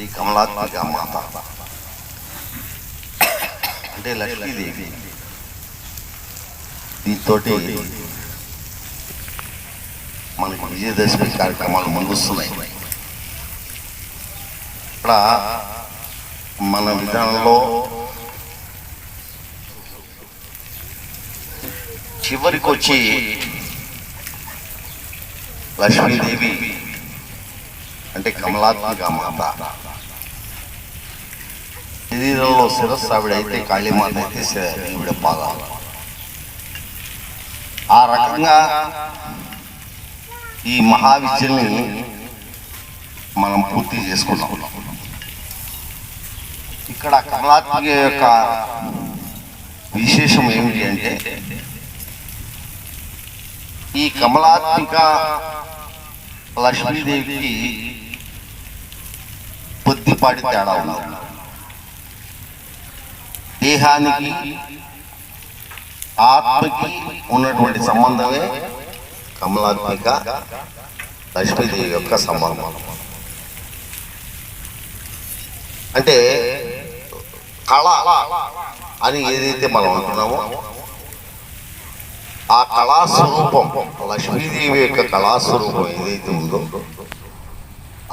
ఈ కమలాత్మిక మాత అంటే లక్ష్మీదేవి. దీంతో మనకు విజయదశమి కార్యక్రమాలు ముందుస్తున్నాయి. ఇక్కడ మన విధానంలో చివరికి వచ్చి లక్ష్మీదేవి అంటే కమలాత్మిక మాత. శరీరంలో శిరస్సు ఆవిడైతే కాళీమాత అయితే ఈవిడ పాదాలు. ఆ రకంగా ఈ మహావిద్యని మనం పూర్తి చేసుకున్నాం. ఇక్కడ కమలాత్మిక యొక్క విశేషం ఏమిటి అంటే, ఈ కమలాత్మిక లక్ష్మీదేవికి కొద్దిపాటి తేడా ఉంది. దేహానికి ఆత్మకి ఉన్నటువంటి సంబంధమే కమలాత్మిక లక్ష్మీదేవి యొక్క సంబంధం. అంటే కళ అని ఏదైతే మనం అంటున్నామో ఆ కళాస్వరూపం, లక్ష్మీదేవి యొక్క కళాస్వరూపం ఏదైతే ఉందో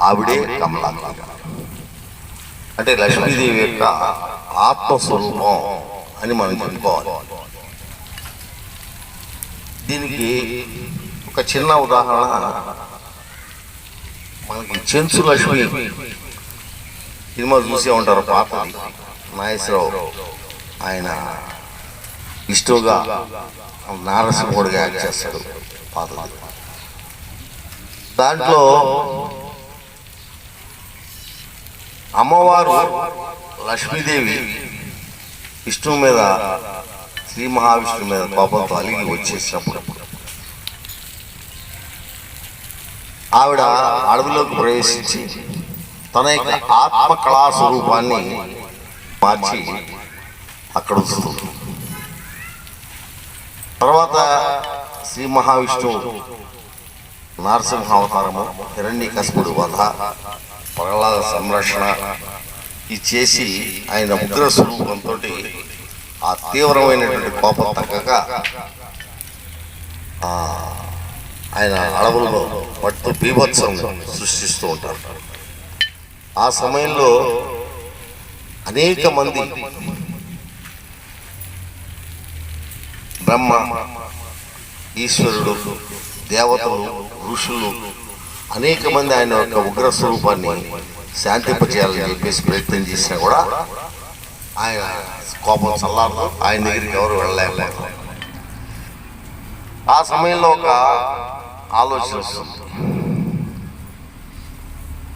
ఆవిడే కమలాత్మిక. అంటే లక్ష్మీదేవి యొక్క ఆత్మస్వరూపం అని మనం చెప్పుకోవాలి. దీనికి ఒక చిన్న ఉదాహరణ, మనకి చెంచు లక్ష్మి సినిమా చూసే ఉంటారు, పాతది, నాగేశ్వరరావు ఆయన ఇష్టంగా నారసింహుడిగా యాక్ట్ చేస్తాడు పాతది. దాంట్లో అమ్మవారు లక్ష్మీదేవి విష్ణువు మీద, శ్రీ మహావిష్ణువు మీద కోపంతో అలిగి వచ్చేసినప్పుడు ఆవిడ అడవిలోకి ప్రవేశించి తన యొక్క ఆత్మ కళా స్వరూపాన్ని మార్చి అక్కడ ఉంచుతుంది. తర్వాత శ్రీ మహావిష్ణువు నరసింహ అవతారము, హిరణ్యకశిపుడు వధ, ప్రహ్లాద సంరక్షణ ఇది చేసి ఆయన ఉగ్ర స్వరూపంతో ఆ తీవ్రమైనటువంటి కోపం తగ్గక ఆయన అడవుల్లో పట్టు బీభత్సం సృష్టిస్తూ ఉంటారు. ఆ సమయంలో అనేక మంది బ్రహ్మ, ఈశ్వరుడు, దేవతలు, ఋషులు అనేక మంది ఆయన యొక్క ఉగ్ర స్వరూపాన్ని శాంతింపచేయాలని చెప్పేసి ప్రయత్నం చేసినా కూడా ఆయన కోపం చల్లారదు, ఆయన దగ్గరికి ఎవరు వెళ్ళలేకపోతారు. ఆ సమయంలో ఒక ఆలోచన వస్తుంది,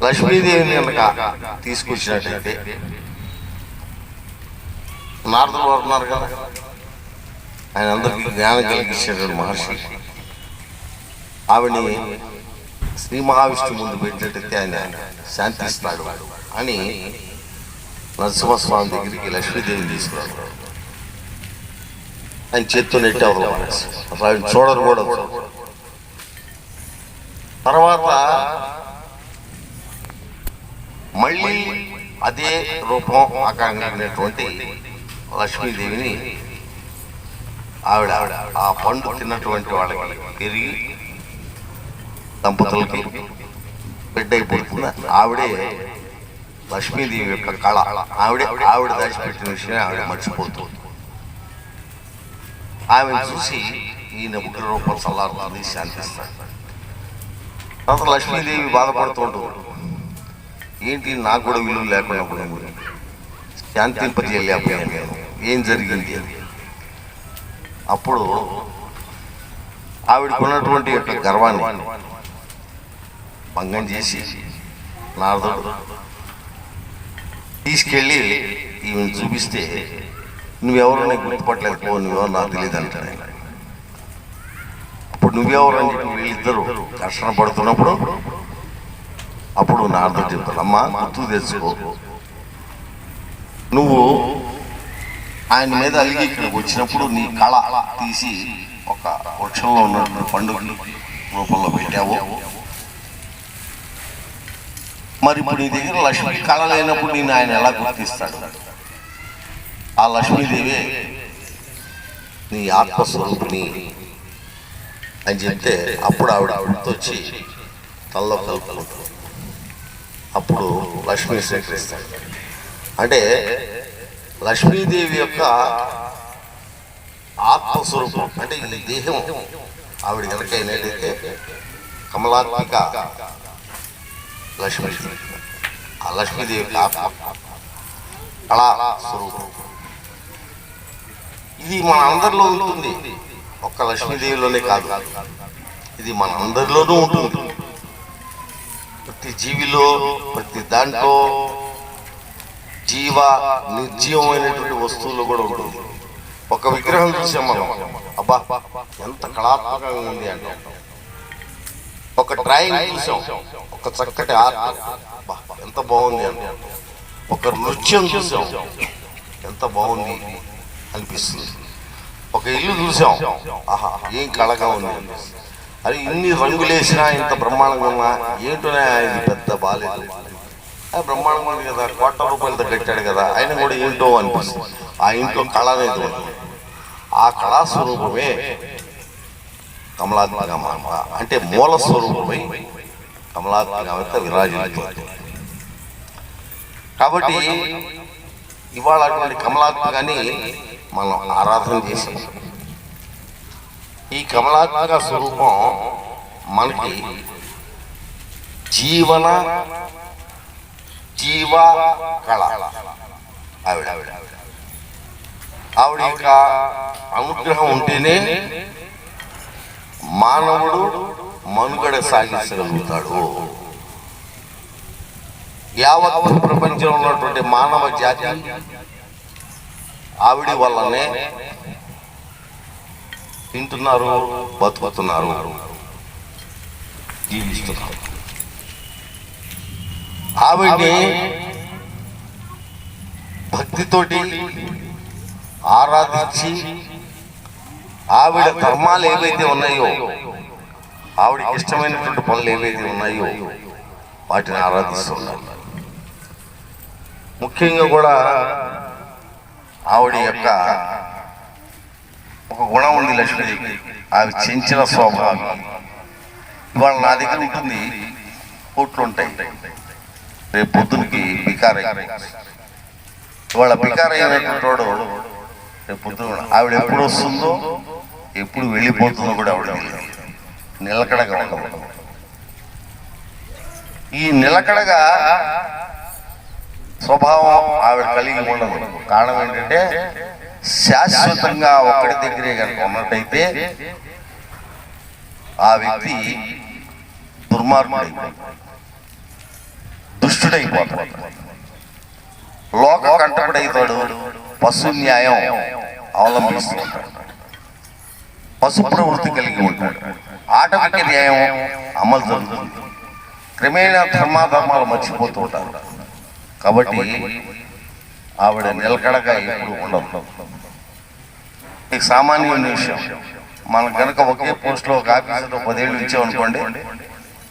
లక్ష్మీదేవిని కనుక తీసుకొచ్చినట్టయితే, నారదులు వారు ఉన్నారు కదా, ఆయన అందరికీ జ్ఞానం కలిగించేటువంటి మహర్షి, ఆవిడని శ్రీ మహావిష్ణువు ముందు పెట్టినట్టయితే ఆయన శాంతిస్తాడు అని నరసింహస్వామి దగ్గరికి లక్ష్మీదేవిని తీసుకురాడు. ఆయన చేత్తో నెట్టేవారు, అసలు ఆయన చూడరు కూడా. తర్వాత మళ్ళీ అదే రూపం ఆకాంక్షించినటువంటి లక్ష్మీదేవిని ఆవిడ ఆ పండు తిన్నటువంటి వాళ్ళకి పెరిగి దంపతులకి బిడ్డ అయిపోతుంది. ఆవిడే లక్ష్మీదేవి యొక్క కళ. ఆవిడ దాచిపెట్టిన విషయం ఆవిడ మర్చిపోతుంది. ఆమెను చూసి ఈయన ఉగ్ర రూపం చల్లారుతుంది, శాంతిస్తాడు. తర్వాత లక్ష్మీదేవి బాధపడుతుంటుంది, ఏంటి నాకు కూడా విలువ లేకుండా శాంతింపజేయలేకపోయాను నేను, ఏం జరిగింది అని. అప్పుడు ఆవిడకున్నటువంటి యొక్క గర్వాన్ని భంగం చేసి నారదుడు తీసుకెళ్ళి ఈమెను చూపిస్తే, నువ్వెవరో నాకు గుర్తుపట్టలేదు, పో, నువ్వెవరు నాకు తెలియదు అంటాడు. అప్పుడు నువ్వెవరు అని చెప్పి వీళ్ళిద్దరూ ఘర్షణ పడుతున్నప్పుడు అప్పుడు నారదుడు చెప్తాడు, అమ్మా గుర్తు తెచ్చుకో, నువ్వు ఆయన మీద అలిగి ఇక్కడికి వచ్చినప్పుడు నీ కళ తీసి ఒక వృక్షంలో ఉన్నటువంటి పండుగ రూపంలో పెట్టావు. మరి ఇప్పుడు నీ దగ్గర లక్ష్మి కళ లేనప్పుడు నేను ఆయన ఎలా గుర్తిస్తాడు? ఆ లక్ష్మీదేవి నీ ఆత్మస్వరూపిణి అని చెప్తే అప్పుడు ఆవిడ గుర్తొచ్చి తనలో కలుపుకుంటుంది. అప్పుడు లక్ష్మీ స్వీకరిస్తాడు. అంటే లక్ష్మీదేవి యొక్క ఆత్మస్వరూపం అంటే ఈ దేహం ఆవిడ కనుక అయినట్టయితే కమలాత్మిక లక్ష్మీ, ఆ లక్ష్మీదేవి ఆత్మ కళా స్వరూపం. ఇది మన అందరిలో ఉంటుంది, ఒక్క లక్ష్మీదేవిలోనే కాదు, ఇది మన అందరిలోనూ ఉంటుంది. ప్రతి జీవిలో, ప్రతి దాంట్లో జీవ నిర్జీవమైనటువంటి వస్తువుల్లో కూడా ఉంటుంది. ఒక విగ్రహం చూసాం మనం, అబ్బా ఎంత కళాత్మకంగా ఉంది అంటే. ఒక డ్రాయింగ్ చూసాం, ఒక చక్కటి ఆర్ట్, ఎంత బాగుంది అంటే. ఒక నృత్యం చూసాం, ఎంత బాగుంది అనిపిస్తుంది. ఒక ఇల్లు చూసాం, ఆహా ఏం కళగా ఉంది అనిపిస్తుంది. అది ఇన్ని రంగులేసినా ఇంత బ్రహ్మాండంగా ఉన్నా ఏంటోనే ఇది పెద్ద బాలేదు, బ్రహ్మాండంగా ఉంది కదా, ₹1,00,00,000 కట్టాడు కదా, ఆయన కూడా ఏంటో అనిపిస్తుంది. ఆ ఇంట్లో కళ అనేది ఉంది. ఆ కళాస్వరూపమే కమలాత్మక అంటే మూల స్వరూపమై కమలాత్మక విరాజిల్లుతుంది. కాబట్టి ఇవాళ అటువంటి కమలాత్మకాన్ని మనం ఆరాధన చేసాం. ఈ కమలాత్మక స్వరూపం మనకి జీవ కళ. ఆవిడ యొక్క అనుగ్రహం ఉంటేనే మానవుడు మనుగడ సాగించగలుగుతాడు. యావత్ ప్రపంచంలో ఉన్నటువంటి మానవ జాతి ఆవిడ వల్లనే తింటున్నారు, బతుకుతున్నారు, జీవిస్తున్నారు. ఆవిడ్ని భక్తితోటి ఆరాధించి ఆవిడ ధర్మాలు ఏవైతే ఉన్నాయో, ఆవిడకి ఇష్టమైనటువంటి పనులు ఏవైతే ఉన్నాయో వాటిని ఆరాధిస్తున్నారు. ముఖ్యంగా కూడా ఆవిడ యొక్క ఒక గుణం ఉంది లక్ష్మీదేవి, ఆవి చెంచిన స్వభావం. ఇవాళ నా దగ్గర ఉంటుంది, కోట్లు ఉంటాయి, రేపు పొద్దునకి బికార. ఇవాళ బికార అయినటువంటి వాడు రేపు పొద్దున ఆవిడ ఎప్పుడు వస్తుందో ఎప్పుడు వెళ్ళిపోతుందో కూడా ఆవిడ నిలకడగా ఉండదు. ఈ నిలకడగా స్వభావం ఆవిడ కలిగి ఉండదు. కారణం ఏంటంటే శాశ్వతంగా ఒక్కడి దగ్గరే కనుక ఉన్నట్టయితే ఆ వ్యక్తి దుర్మార్గుడైపోతాడు, దుష్టుడైపోతాడు, లోక కంటకుడైతాడు, పశు న్యాయం అవలంబిస్తూ ఉంటాడు, పశు ప్రవృత్తి కలిగి ఉంటాడు, ఆటవిక న్యాయం అమలు జరుగుతుంది, క్రమేణా ధర్మాధర్మాలు మర్చిపోతూ ఉంటారు. కాబట్టి ఆవిడ నిలకడగా ఎప్పుడు ఉండదు. ఈ సామాన్యమైన విషయం, మనం కనుక ఒకే పోస్ట్లో ఒక ఆఫీసులో 10 ఏళ్ళు ఇచ్చామనుకోండి,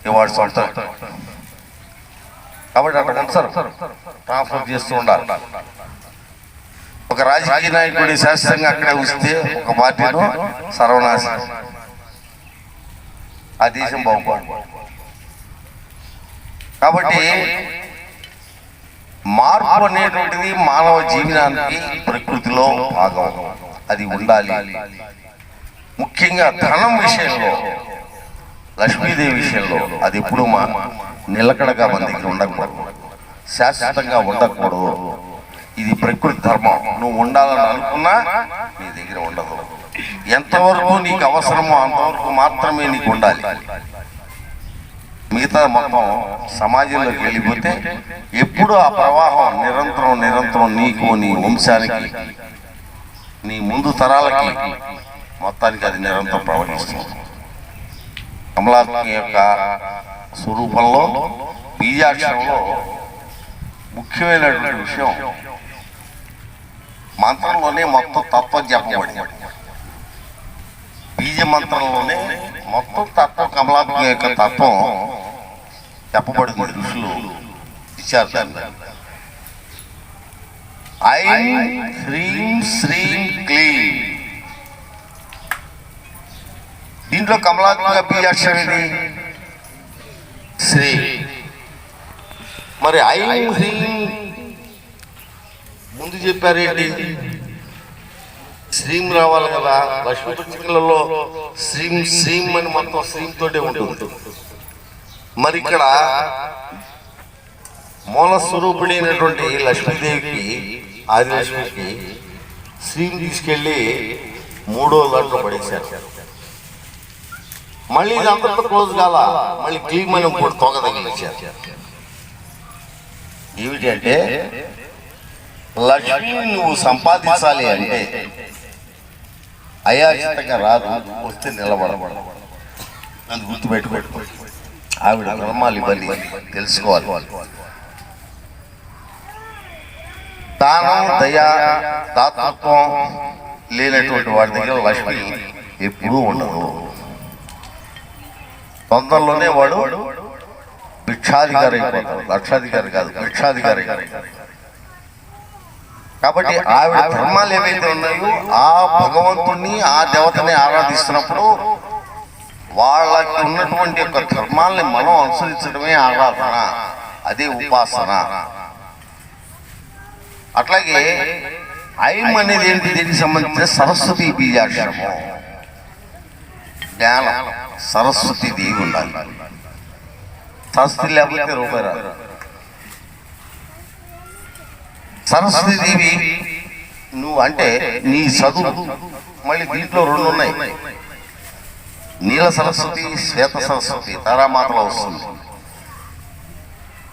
ఇవాడు సొంత. కాబట్టి అక్కడ సార్ ట్రాన్స్ఫర్ చేస్తూ ఉండాలి. ఒక రాజకీయ నాయకుడి శాస్త్రంగా అక్కడే ఉంచితే ఒక పార్టీలో సర్వనాశనం, ఆ దేశం బాగుపడు. కాబట్టి మార్పు అనేటువంటిది మానవ జీవనానికి ప్రకృతిలో భాగం, అది ఉండాలి. ముఖ్యంగా ధనం విషయంలో, లక్ష్మీదేవి విషయంలో అది ఎప్పుడు నిలకడగా మన దగ్గర ఉండకూడదు, శాశ్వతంగా ఉండకూడదు. ఇది ప్రకృతి ధర్మం. నువ్వు ఉండాలని అనుకున్నా నీ దగ్గర ఉండదు. ఎంతవరకు నీకు అవసరమో అంతవరకు మాత్రమే నీకు ఉండాలి. మిగతా మొత్తం సమాజంలోకి వెళ్ళిపోతే ఎప్పుడు ఆ ప్రవాహం నిరంతరం నీకు, నీ వంశానికి, నీ ముందు తరాలకి మొత్తానికి అది నిరంతరం ప్రవహిస్తుంది. కమలాత్మి యొక్క స్వరూపంలో, బీజాక్షరంలో ముఖ్యమైనటువంటి విషయం, మంత్రంలోనే మొత్తం తత్వం చెప్పబడింది. బీజ మంత్రంలోనే మొత్తం తత్వం, కమలాత్మి యొక్క తత్వం చెప్పబడింది. ఋషులు ఇచ్చారు దాన్ని. ఐం హ్రీం శ్రీం క్లీం. దీంట్లో కమలాత్మక బీజాక్షరం ఇది శ్రీ. మరి ఐం హ్రీం ముందు చెప్పారేంటి? శ్రీం రావాలి కదా. లక్ష్మీ పత్రికలలో శ్రీం శ్రీం అని మొత్తం శ్రీం తోటే ఉంటుంది. మరి ఇక్కడ మూల స్వరూపిణి అయినటువంటి లక్ష్మీదేవికి, ఆదిలక్ష్మికి శ్రీం తీసుకెళ్ళి 3వ దాంట్లో పడేశారు. మళ్ళీ ఇది అంతతో క్లోజ్ కాల, మళ్ళీ క్లీం అని కూడా తొగ తగిలించారు. ఏమిటి అంటే, లక్ష్మి నువ్వు సంపాదించాలి అంటే అయాచితంగా రాదు, వస్తే నిలబడబడ. అది గుర్తుపెట్టుకో. ఆవిడ ధర్మాలు ఇవ్వాలి, తెలుసుకోవాలి. దానం, దయా, దాతృత్వం లేనటువంటి వాడి దగ్గర లక్ష్మి ఎప్పుడూ ఉండదు. తొందరలోనే వాడు భిక్షాధికారి అయిపోతాడు. లక్షాధికారి కాదు, భిక్షాధికారి. కాబట్టి ఆవిడ ధర్మాలు ఏవైతే ఉన్నాయో ఆ భగవంతుణ్ణి, ఆ దేవతని ఆరాధిస్తున్నప్పుడు వాళ్ళకి ఉన్నటువంటి యొక్క ధర్మాల్ని మనం అనుసరించడమే ఆరాధన, అదే ఉపాసన. అట్లాగే ఐం అనేది ఏంటి? దీనికి సంబంధించిన సరస్వతి బీజాక్షరము, జ్ఞానం. సరస్వతి దేవి ఉండాలి. సరస్వతి లేకపోతే రూపాయి రాదు. సరస్వతి దేవి నువ్వు అంటే నీ చదువు. మళ్ళీ దీంట్లో 2 ఉన్నాయి, నీల సరస్వతి, శ్వేత సరస్వతి. తారామాతలో వస్తుంది.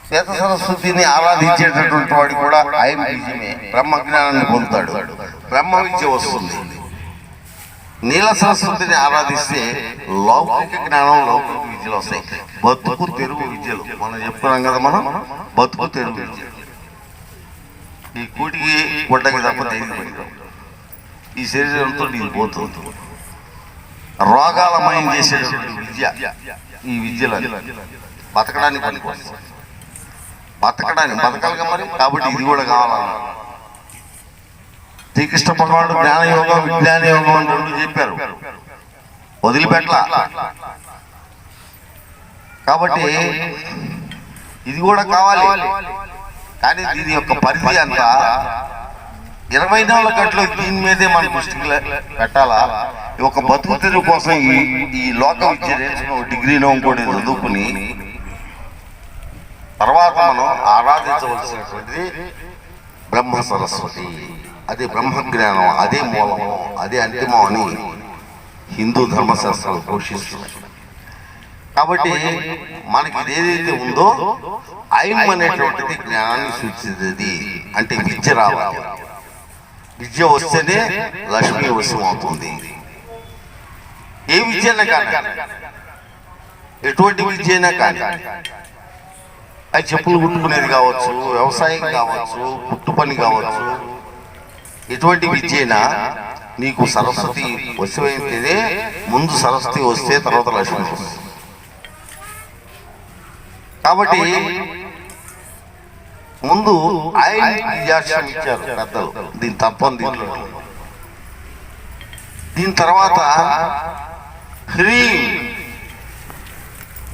శ్వేత సరస్వతిని ఆరాధించేటటువంటి వాడు కూడా ఐం బీజమే, బ్రహ్మజ్ఞానాన్ని పొందుతాడు, బ్రహ్మ విద్య వస్తుంది. నీల సరస్వతిని ఆరాధిస్తే లౌకిక జ్ఞానం, లౌకిక విద్యలు వస్తాయి. బతుకు తెరువు విద్యలు మనం చెప్పుకున్నాం కదా. మనం బతుకు తెరువు విద్యలు ఈ కూటికి గుడ్డకి తప్ప దేనికి పనికిరావు. ఈ శరీరంతో నీకు పోతుంది. రోగాలమయం చేసేటువంటి విద్య ఈ విద్యలు. బతకడానికి పనికొస్తుంది. బతకాలిగా మరి. కాబట్టి ఇది కూడా కావాలన్నా. శ్రీకృష్ణ భగవానుడు జ్ఞానయోగం, విజ్ఞాన యోగం అని 2 చెప్పారు, వదిలిపెట్టలా. కాబట్టి ఇది కూడా కావాలి. కానీ దీని యొక్క పరిధి అంతా 24 గంటలు దీని మీదే మన దృష్టికి పెట్టాలా. ఒక బతుకు తెరువు కోసం ఈ లోక విద్య నేర్చుకుని డిగ్రీనో ఇంకోటి చదువుకుని తర్వాత మనం ఆరాధించవలసినటువంటిది బ్రహ్మ సరస్వతి. అదే బ్రహ్మజ్ఞానం, అదే మూలము, అదే అంతిమం అని హిందూ ధర్మశాస్త్రాలు ఘోషిస్తున్నాయి. కాబట్టి మనకి ఇదేదైతే ఉందో ఐం అనేటువంటిది జ్ఞానాన్ని సూచిస్తుంది. అంటే విద్య రావాలి. విద్య వస్తేనే లక్ష్మీ వశం అవుతుంది. ఏ విద్య అయినా కానీ, ఎటువంటి విద్య అయినా కానీ, అది చెప్పులు కుట్టుకునేది కావచ్చు, వ్యవసాయం కావచ్చు, పుట్టు పని కావచ్చు, ఎటువంటి విద్య అయినా నీకు సరస్వతి వశమైతేనే ముందు సరస్వతి వస్తే తర్వాత లక్ష్మి వస్తుంది. కాబట్టి ముందు ఐం బీజాక్షరం ఇచ్చారు పెద్దలు. దీని తప్పని దీంట్లో. దీని తర్వాత హ్రీం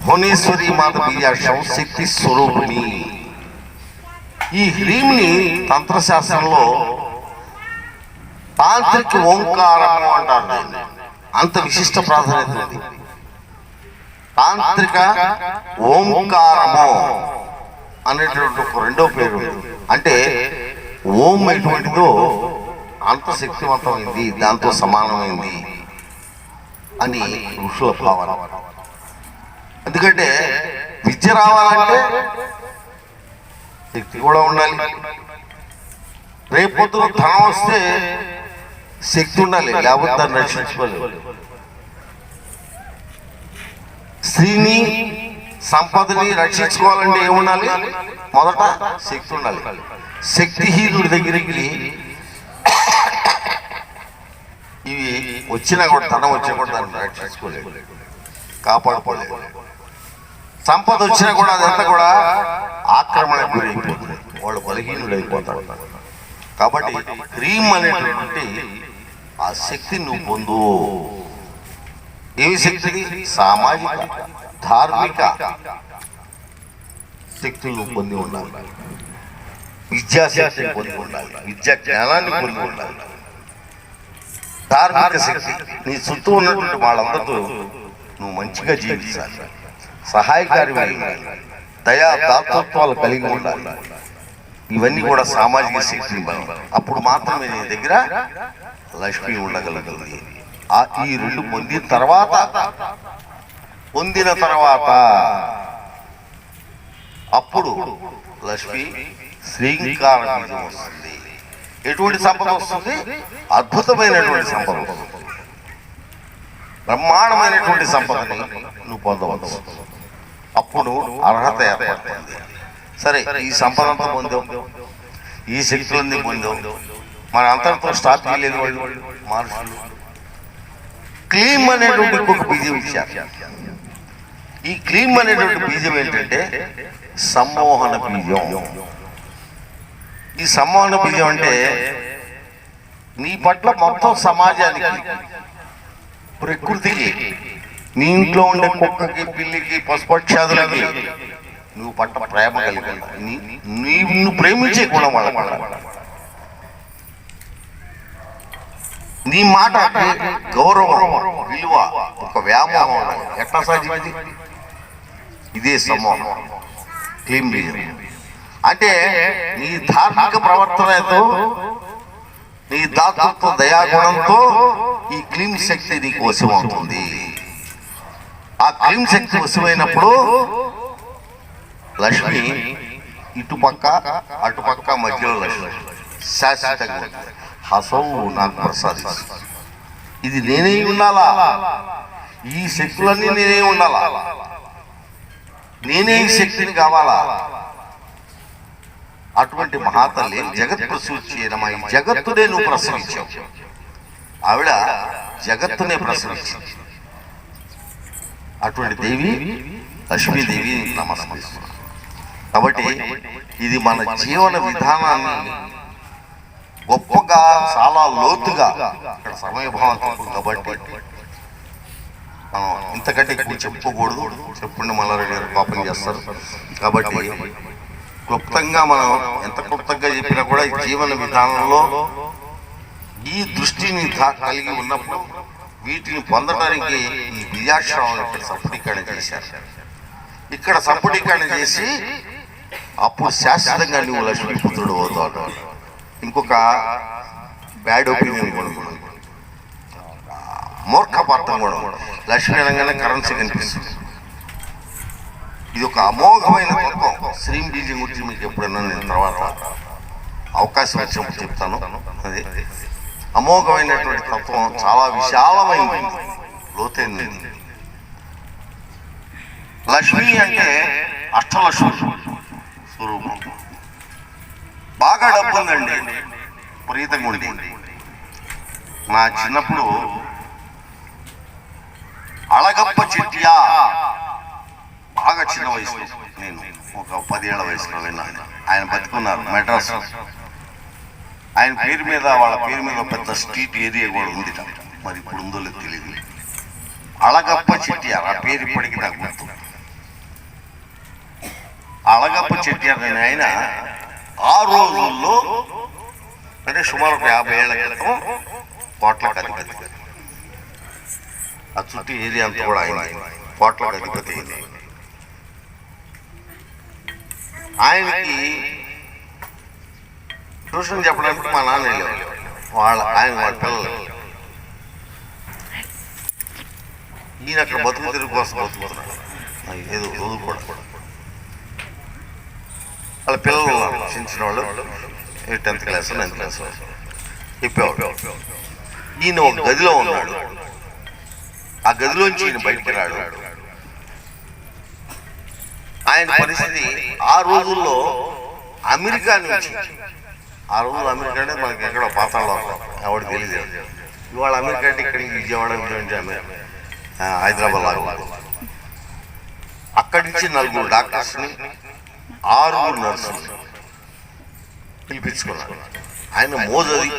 భువనేశ్వరి మాత బీజాక్షరం, శక్తి స్వరూపిణి. ఈ హ్రీంని తంత్రశాస్త్రంలో తాంత్రిక ఓంకారము అంటారు. అంత విశిష్ట ప్రాధాన్యత ఉంది. తాంత్రిక ఓంకారము అనేటువంటి ఒక 2వ పేరు. అంటే ఓం ఎటువంటిదో అంత శక్తివంతమైంది, దాంతో సమానమైంది అని ఋషుల భావన. ఎందుకంటే విద్య రావాలంటే శక్తి కూడా ఉండాలి. రేపొద్దున ధనం వస్తే శక్తి ఉండాలి, లేకపోతే దాన్ని రక్షించుకోలేదు. స్త్రీని, సంపదని రక్షించుకోవాలంటే ఏముండాలి? మొదట శక్తి ఉండాలి. శక్తిహీనుడి దగ్గరికి ఇవి వచ్చినా కూడా, ధనం వచ్చినా కూడా దాన్ని రక్షించుకోలేదు, కాపాడుకోలేదు. సంపద వచ్చినా కూడా అదంతా కూడా ఆక్రమణ గురైపోతుంది, వాళ్ళు బలహీనులు అయిపోతారు. కాబట్టి క్రీమ్ అనేటువంటి ఆ శక్తిని నువ్వు పొందు. ఏమి శక్తి? సామాజిక ధార్మిక శక్తులు నువ్వు పొంది ఉండాలి, విద్యాశక్తిని పొంది ఉండాలి, విద్యా జ్ఞానాన్ని పొంది ఉండాలి, ధార్మిక శక్తి. నీ చుట్టూ ఉన్నటువంటి వాళ్ళందరితో నువ్వు మంచిగా జీవించాలి, సహాయకారిగా ఉండాలి, దయా దాతృత్వాలు కలిగి ఉండాలి. ఇవన్నీ కూడా సామాజిక శక్తిని బలం. అప్పుడు మాత్రమే నీ దగ్గర లక్ష్మి ఉండగలుగుతుంది. ఈ రెండు పొందిన తర్వాత అప్పుడు లక్ష్మి శ్రీంకార బీజం వస్తుంది. ఎటువంటి సంపద వస్తుంది? అద్భుతమైనటువంటి సంపద వస్తుంది, బ్రహ్మాండమైనటువంటి సంపదని నువ్వు పొందవచ్చు. అప్పుడు అర్హత ఏర్పడుతుంది. సరే, ఈ సంపద అంతా పొందాం, ఈ శక్తులన్నీ పొందాం, మన అంతటితో స్టాప్ చేయలేదు వాళ్ళు మహర్షులు. క్లీమ్ అనేటువంటి ఇంకొక బీజం ఇచ్చారు. ఈ క్లీమ్ అనేటువంటి బీజం ఏంటంటే సమ్మోహన బీజం. ఈ సమ్మోహన బీజం అంటే నీ పట్ల మొత్తం సమాజానికి, ప్రకృతికి, నీ ఇంట్లో ఉండే కుక్కకి, పిల్లికి, పశుపక్షాదులకి నువ్వు పట్ల ప్రేమ కలిగి నువ్వు ప్రేమించే గుణం వాళ్ళ నీ మాట గౌరవం, విలువ, ఒక వ్యామోహం ఎట్లా సాధ్యమైంది? ఇదే సమ్మోహం, క్లీమ్ బీజం. అంటే నీ ధార్మిక ప్రవర్తనతో, నీ దాతృత్వ దయాగుణంతో ఈ క్లీమ్ శక్తి నీకు వశమవుతుంది. ఆ క్లీమ్ శక్తి వశమైనప్పుడు లక్ష్మి ఇటుపక్క అటుపక్క మధ్యలో లక్ష్మి శాశ్వతంగా హసవు నాకు ప్రసాదిస్తుంది. ఇది నేనే ఉండాలా, ఈ శక్తులన్నీ నేనే ఉండాలా, నేనే ఈ శక్తిని కావాలా. అటువంటి మహాతల్లి జగత్ ప్రసూచి ఈ జగత్తునే నువ్వు ప్రసవించావు. ఆవిడ జగత్తునే ప్రసవించింది. అటువంటి దేవి లక్ష్మీదేవి నమస్కరిస్తున్నాను. కాబట్టి ఇది మన జీవన విధానాన్ని గొప్పగా, చాలా లోతుగా, ఇక్కడ సమయభావం కాబట్టి మనం ఇంతకంటే ఎక్కువ చెప్పుకోకూడదు. చెప్పుండి మల్లారెడ్డి గారు పాపం చేస్తారు. కాబట్టి క్లుప్తంగా మనం ఎంత క్లుప్తంగా చెప్పినా కూడా ఈ జీవన విధానంలో ఈ దృష్టిని కలిగి ఉన్నప్పుడు వీటిని పొందడానికి ఈ బీజాక్షరం ఇక్కడ సంపుటీకరణ చేశారు. ఇక్కడ సంపుటీకరణ చేసి అప్పుడు శాశ్వతంగా నువ్వు లక్ష్మీపుత్రుడు అవుతాడు. ఇంకొక బ్యాడ్ ఒపీనియన్ కూడా, మూర్ఖపార్థం కూడా, లక్ష్మీ అనగానే కరెన్సీ కనిపిస్తుంది. ఇది ఒక అమోఘమైన తత్వం. శ్రీ బీజం గురించి మీకు ఎప్పుడైనా నేను తర్వాత అవకాశం వచ్చినప్పుడు చెప్తాను. అది అమోఘమైనటువంటి తత్వం, చాలా విశాలమైనది, లోతైనది. లక్ష్మి అంటే అష్టలక్ష్మి స్వరూపం. బాగా డబ్బు ఉందండి, విపరీతంగా ఉంది. నా చిన్నప్పుడు అళగప్ప చెట్టియా, బాగా చిన్న వయసు, నేను ఒక 10 ఏళ్ల వయసులో విన్నాను. ఆయన బతుకున్నారు మెడ్రాస్. ఆయన పేరు మీద, వాళ్ళ పేరు మీద పెద్ద స్ట్రీట్ ఏరియా కూడా ఉంది. మరి ఇప్పుడు ఉందో లేదు తెలియదు. అళగప్ప చెట్టియార్, ఆ పేరు ఇప్పటికీ నాకు గుర్తు. అళగప్ప చెట్టియార్ అనే ఆయన ఆ రోజుల్లో, అంటే సుమారు 50 ఏళ్ల క్రితం, కోట్లకు అధిపతి. ఆ చుట్టూ ఏరియా అంతా కూడా ఆయన కోట్లకు అధిపతి అయింది. ఆయనకి ట్యూషన్ చెప్పడానికి మా నాన్న వెళ్ళేవాళ్ళు. వాళ్ళ పిల్లలు, ఈయన అక్కడ బతుకు తిరుగు కోసం బతుకుతున్నాడు, ఏదో చదువుకోవడం. వాళ్ళ పిల్లలు చిన్న వాళ్ళు 10th క్లాస్ 9th క్లాస్ చెప్పేవాడు. ఈయన ఒక గదిలో ఉన్నాడు. ఆ గదిలోంచి ఈయన బయటికి రాడు. ఆయన పరిస్థితి ఆ రోజుల్లో అమెరికా నుంచి, ఆ రోజుల్లో అమెరికా అంటే మనకి ఎక్కడో పాతాళలో ఎవరికి తెలియదు. ఇవాళ అమెరికా అంటే ఇక్కడికి విజయవాడ నుంచి హైదరాబాద్ లాగా. అక్కడి నుంచి 4 డాక్టర్స్ని 6 నర్సులు పిలిపించుకున్నాడు. ఆయన మోజది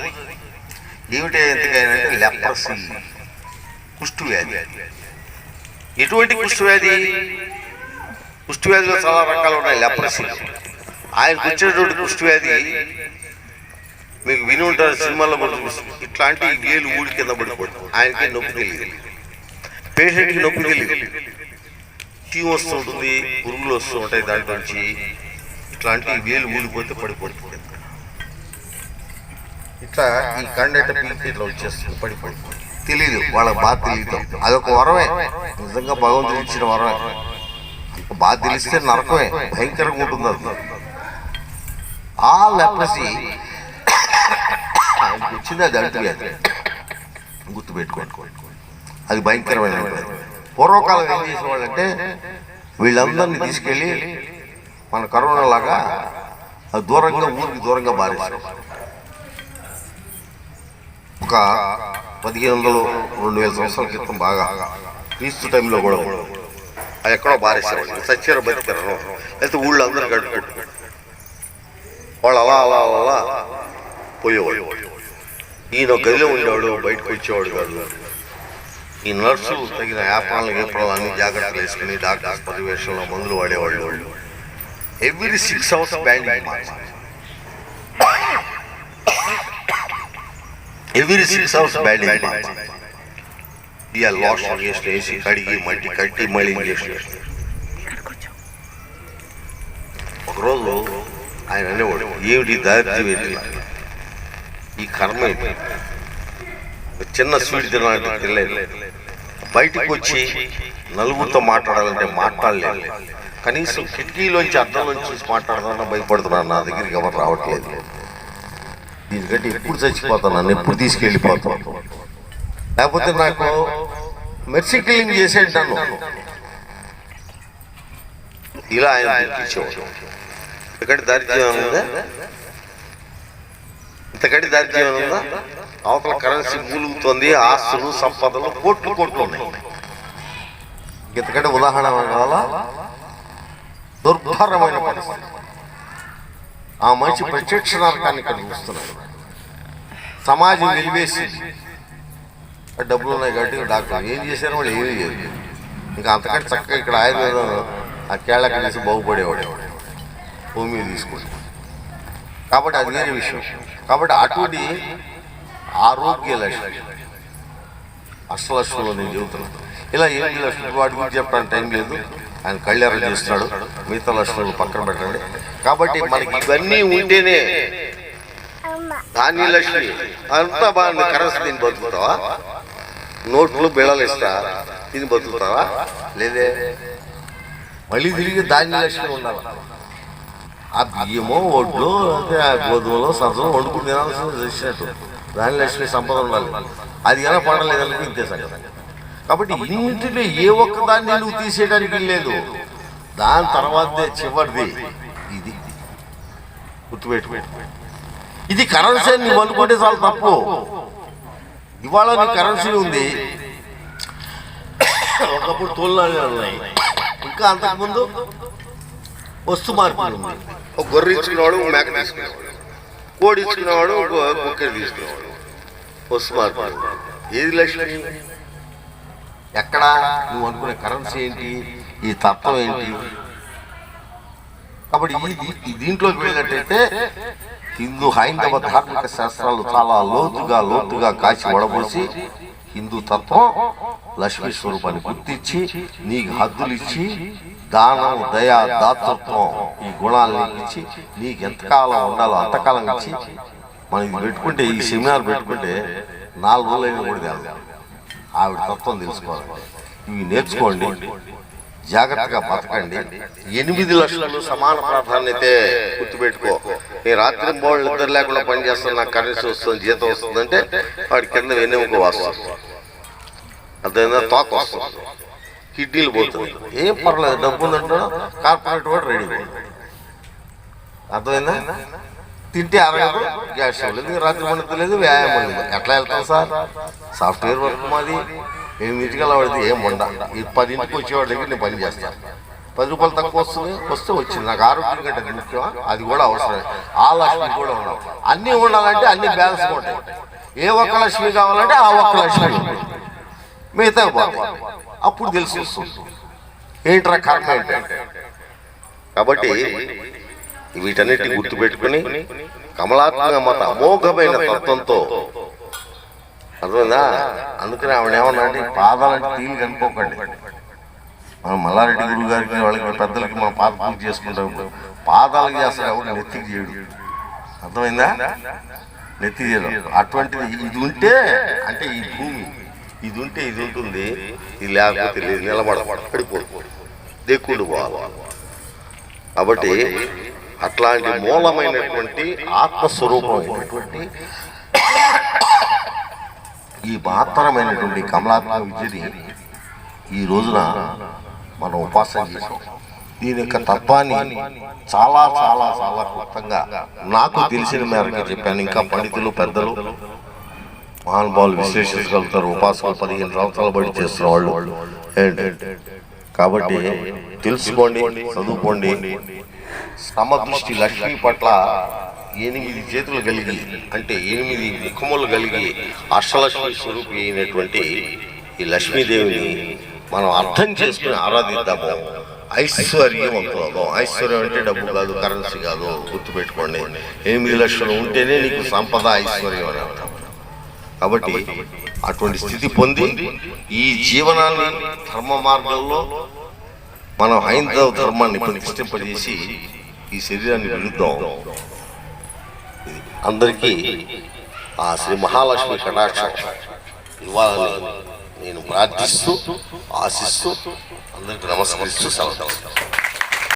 ఏమిటి ఎందుకైనంటే లెప్రసీ, కుష్ఠవ్యాధి. ఎటువంటి కుష్ఠవ్యాధి? కుష్ఠవ్యాధిలో చాలా రకాలు ఉన్నాయి. లెప్రసీ ఆయనకు వచ్చేటువంటి కుష్ఠవ్యాధి మీకు విని ఉంటారు సినిమాల్లో కూడా చూపిస్తుంది. ఇట్లాంటి వేలు ఊడి కింద పడిపోతుంది. ఆయనకి నొప్పి తెలియదు, పేషెంట్కి నొప్పి తెలియదు. టీం వస్తుంటుంది, పురుగులు వస్తూ ఉంటాయి, దాంట్లో నుంచి ఇట్లాంటి వేలు ఊడిపోతే పడిపోతుంది. ఇట్లా ఈ కండట పీకి ఇట్లా వచ్చేస్తుంది, పడిపోతుంది. తెలియదు, వాళ్ళకి బాధ తెలియదు. అదొక వరమే, నిజంగా భగవంతుడు ఇచ్చిన వరమే. బాధ తెలిస్తే నరకమే, భయంకరంగా ఉంటుంది. అది ఆ లెప్రసీ ఆయనకి వచ్చింది. అది అంటువ్యాధి, గుర్తుపెట్టుకోండి. అది భయంకరమైన. పూర్వకాలం ఏం చేసేవాళ్ళంటే వీళ్ళందరినీ తీసుకెళ్ళి మన కరోనా లాగా అది దూరంగా, ఊరికి దూరంగా బారేసారు. ఒక 1500-2000 సంవత్సరాల క్రితం బాగా క్రీస్తు టైంలో కూడా అది ఎక్కడో బారేసేవాళ్ళు. సచ్చారు బతికారు, లేకపోతే ఊళ్ళో అందరూ గడుపుకుంటు వాళ్ళు అలా అలా అలా పోయేవాళ్ళు. ఈయన గదిలో ఉండేవాడు, బయటకు వచ్చేవాడు కాదు. ఈ నర్సులు తగిన ఏప్రాలు అన్ని జాగ్రత్తలు వేసుకుని డాక్టర్స్ పర్యవేక్షణలో మందులు వాడేవాళ్ళు. ఎవ్రీ 6 అవర్స్ బ్యాండింగ్ మార్చాలి. ఎవ్రీ 6 అవర్స్ బ్యాండింగ్ మార్చాలి. ఇవాళ వాష్ వేసి కడిగి మట్టి కట్టి మళ్ళీ ఇంజక్షన్ వేసి. ఒకరోజు ఆయన అనేవాడు, ఏమిటి దారిద్ర్యం ఏంటి, ఈ కర్మ ఏంటి, చిన్న స్వీట్ తినాలంటే తినలేదు, బయటకు వచ్చి నలుగురితో మాట్లాడాలంటే మాట్లాడలేదు, కనీసం కిటికీలోంచి అద్దంలోంచి చూసి మాట్లాడదామన్నా భయపడుతున్నాను, నా దగ్గరికి ఎవరు రావట్లేదు, దీనికంటే ఎప్పుడు చచ్చిపోతాను, నన్ను ఎప్పుడు తీసుకెళ్ళిపోతాను, లేకపోతే నాకు మెర్సీ కిల్లింగ్ చేసేటాను, ఇలా ఆయన ఇచ్చేవాడు. ఇంతకంటే దారిద్ర్యం ఉందా? ఇంతకంటే దారిద్ర్యం ఉందా? అవతల కరెన్సీ మూలుగుతుంది, ఆస్తులు సంపదలు కోట్లు ఉన్నాయి. ఇంతకంటే ఉదాహరణ కావాలా? దుర్భరమైన పరిస్థితి. ఆ మనిషి ప్రత్యక్ష నరకాన్ని ఇక్కడ చూస్తున్నాడు. సమాజం నిలివేసి డబ్బులు ఉన్నాయి కాబట్టి డాక్టర్ ఏం చేశారు, వాళ్ళు ఏమీ చేయలేదు. ఇంకా అంతకంటే చక్కగా ఇక్కడ ఆయుర్వేదం ఆ కేళ్ళకి తీసి బాగుపడేవాడు, భూమి తీసుకుంటాడు. కాబట్టి అది వేరే విషయం. కాబట్టి అటువంటి ఆరోగ్య లక్ష్మి అష్టలక్ష్మిలో నేను చెబుతున్నాను. ఇలా 8 లక్షలు వాటి గురించి చెప్పడానికి టైం లేదు. ఆయన కళ్యాణం చేస్తున్నాడు, మిగతా లక్ష్ములు పక్కన పెట్టండి. కాబట్టి మనకి ఇవన్నీ ఉంటేనే ధాన్య లక్ష్మి అంతా బాగుంది. కరెన్సీ దీన్ని బతుకుతావా? నోట్లు బిళ్ళలు ఇస్తా, దీన్ని బతుకుతావా? లేదే. మళ్ళీ తిరిగి ధాన్య లక్ష్మి ఉండాలి. ఆ బియ్యమో ఒడ్లు అంటే ఆ గోధుమలో సజ్జలో వండుకుని తినాల్సింది తెచ్చినట్టు ధాన్య లక్ష్మి సంపద ఉండాలి. అది ఎలా పండలేదనుకో ఇంతే సంగతి. కాబట్టి ఇంటిలో ఏ ఒక్క దాన్ని నువ్వు తీసేయడానికి లేదు. దాని తర్వాతే చివరిది ఇది, గుర్తుపెట్టు. ఇది కరెన్సీ అని నువ్వు అనుకుంటే చాలా తప్పు. ఇవాళ నీ కరెన్సీ ఉంది, ఒకప్పుడు తోలునాలు ఉన్నాయి, ఇంకా అంతకుముందు వస్తు మార్పులు ఉంది. ఒక గొర్రె ఇచ్చుకునేవాడు, మేక తీసుకునేవాడు, కోడి ఇచ్చుకునేవాడు, కుక్కర్ తీసుకునేవాడు. వస్తు మార్పులు. ఏది లక్ష్మి? ఎక్కడ నువ్వు అనుకునే కరెన్సీ ఏంటి, ఈ తత్వం ఏంటి? కాబట్టి దీంట్లోకి వెళ్ళినట్టయితే హిందూ హైందవ ధార్మిక శాస్త్రాలు చాలా లోతుగా కాచి వడబోసి హిందూ తత్వం లక్ష్మీ స్వరూపాన్ని గుర్తించి నీకు హద్దులు ఇచ్చి దానం, దయ, దాతృత్వం ఈ గుణాలను ఇచ్చి నీకు ఎంతకాలం ఉండాలో అంతకాలం ఇచ్చి మనం ఇది పెట్టుకుంటే, ఈ సెమినార్ పెట్టుకుంటే 4 రోజులైనా కూడా కాదు. ఆవిడ తత్వం తెలుసుకోవాలి. ఇవి నేర్చుకోండి, జాగ్రత్తగా బతకండి. 8 లక్షలు సమాన ప్రాధాన్యతే. గుర్తుపెట్టుకో. నేను రాత్రి బోళ్ళు ఇద్దరు లేకుండా పనిచేస్తాను, నాకు కరెన్సీ వస్తుంది, జీతం వస్తుందంటే వాడి కింద వెన్నెముక వస్తుంది, అదేనా తోక వస్తుంది, కిడ్నీలు పోతుంది, ఏం పర్లేదు, డబ్బు ఉందంటే కార్పొరేట్ కూడా రెడీ. అర్థమైందా? తింటే అరగదు, గ్యాస్ లేదు, రాత్రి పండుతలేదు, వ్యాయామం లేదు. ఎట్లా వెళ్తాం సార్? సాఫ్ట్వేర్ వర్క్ మాది, 8 అలా పడితే ఏం ఉండ. ఈ 10 వచ్చేవాడి దగ్గర నేను పని చేస్తాను. రూపాయలు తక్కువ వస్తే వచ్చింది. నాకు ఆరోగ్యం కంటే అది ముఖ్యమా? అది కూడా అవసరమే. ఆ లక్ష్మి కూడా ఉండాలి. అన్నీ ఉండాలంటే అన్ని బ్యాలెన్స్ ఉంటాయి. ఏ ఒక్క లక్ష్మి కావాలంటే ఆ ఒక్క లక్ష్మి, మిగతా పోతాయి. అప్పుడు తెలిసి వస్తుంది ఏంట్రా కర్మ ఏంటంటే. కాబట్టి వీటన్నిటిని గుర్తుపెట్టుకుని కమలాత్మక మత అమోఘమైన తత్వంతో, అర్థమైందా? అందుకని ఆవిడ ఏమన్నా అంటే పాదాలంటే తీలు కనుక్కోకండి. మనం మల్లారెడ్డి గురువు గారికి వాళ్ళకి పెద్దలకి మనం పాద పూజ చేసుకుంటాం. పాదాలకి చేస్తారు, ఎవరు నెత్తికి చేయడు. అర్థమైందా? నెత్తి చేయడం అటువంటిది. ఇది ఉంటే అంటే ఈ భూమి ఇది ఉంటే ఇది ఉంటుంది, ఇది లేకపోతే లేదు, నిలబడపడిపోదు, దిక్కుడు పోవాలి. కాబట్టి అట్లాంటి మూలమైనటువంటి ఆత్మస్వరూపమైనటువంటి ఈ మహత్తరమైనటువంటి కమలాత్మక విద్యని ఈ రోజున మనం ఉపాసన చేసాం. దీని యొక్క తత్వాన్ని చాలా చాలా చాలా క్లుప్తంగా నాకు తెలిసిన మేరకు చెప్పాను. ఇంకా పండితులు పెద్దలు మహానుభావులు విశ్లేషించగలుగుతారు. ఉపాసన 15 సంవత్సరాలు బడి చేస్తున్న వాళ్ళు ఏంటి. కాబట్టి తెలుసుకోండి, చదువుకోండి. సమదృష్టి లక్ష్మి పట్ల 8 చేతులు కలిగి, అంటే 8 ముఖములు కలిగి అష్టలక్ష్మి స్వరూపి అయినటువంటి ఈ లక్ష్మీదేవిని మనం అర్థం చేసుకుని ఆరాధిద్దాము. ఐశ్వర్యవంతులు. ఐశ్వర్యం అంటే డబ్బు కాదు, కరెన్సీ కాదు, గుర్తుపెట్టుకోండి. 8 లక్షలు ఉంటేనే నీకు సంపద, ఐశ్వర్యం అని అర్థం. కాబట్టి అటువంటి స్థితి పొంది ఈ జీవనాన్ని ధర్మ మార్గంలో మనం హైందవ ధర్మాన్ని ప్రతిష్ఠింపజేసి ఈ శరీరాన్ని విరుద్దాం. అందరికీ ఆ శ్రీ మహాలక్ష్మి కటాక్షం ఇవ్వాలని నేను ప్రార్థిస్తూ ఆశిస్తూ అందరికీ నమస్కరిస్తూ సెలవు.